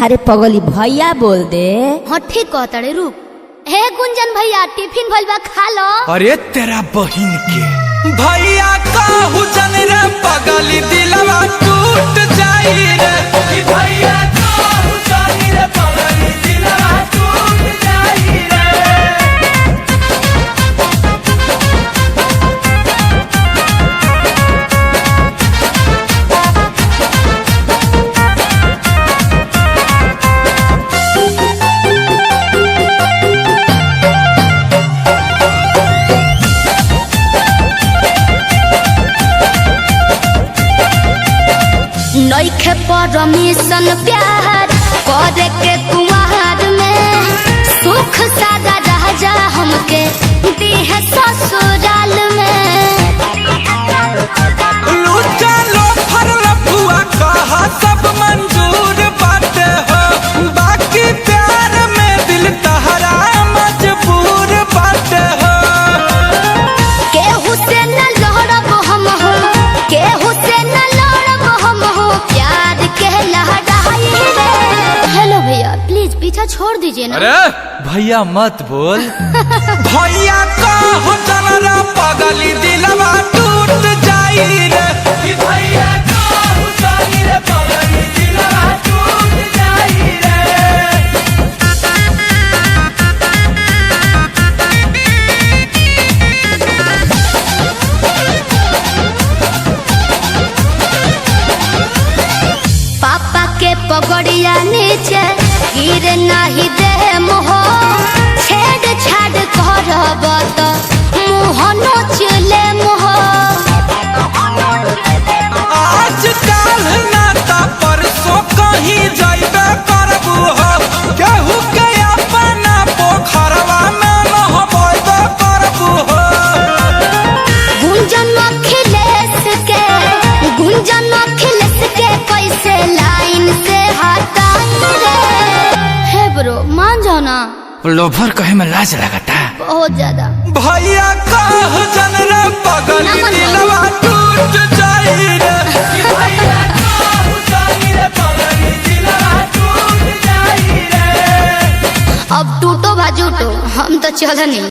अरे पगली भैया बोल दे। हाँ ठीक कहता रे, रुक। हे गुंजन भैया, टिफिन भइल बा, खा लो। अरे तेरा बहिन के भैया कहू जन रे पगली दिलवा टूट जाई रे। भैया कहू जन रे पगली दिलवा टूट जाई रे। नइखे परमिशन प्यार करे के कुमार में, सुख सादा राजा हमके दीह ससुराल में। लूटा लो फरल फुआ कहा सब मंजूर बाटे हो, बाकी प्यार में दिल तहरा मजबूर बाटे हो। केहू से न लड़ब हम हो, केहू से न लड़ब हम हो, प्यार के लहराई रे। हेलो भैया, प्लीज पीछा छोड़ दीजिए ना। अरे भैया मत बोल। भैया कहू जनरा पगली दिलवा टूट जाई रे। भैया कहू जन रे पगली दिलवा टूट जाई रे। पापा के पगड़िया नीचे गिर नहीं दे मोह, छेड़ छाड़ करब तो मुँह नोचले मोह। आज काल नाता परसों कहीं जाइबे करबू हो, केहू के अपना पोखरवा में नहबैबे करबू हो। गुंजन अखिलेश के कैसे लाइन से हटाई रे। हे ब्रो, मान जाओ ना। लोभर कहे में लाज लगता। बहुत ज्यादा। भैया कहू जन रे पगली दिलवा टूट जाई रे। भैया कहू जन रे पगली दिलवा टूट जाई रे। अब टूटो भाजूटो, हम तो चल नहीं।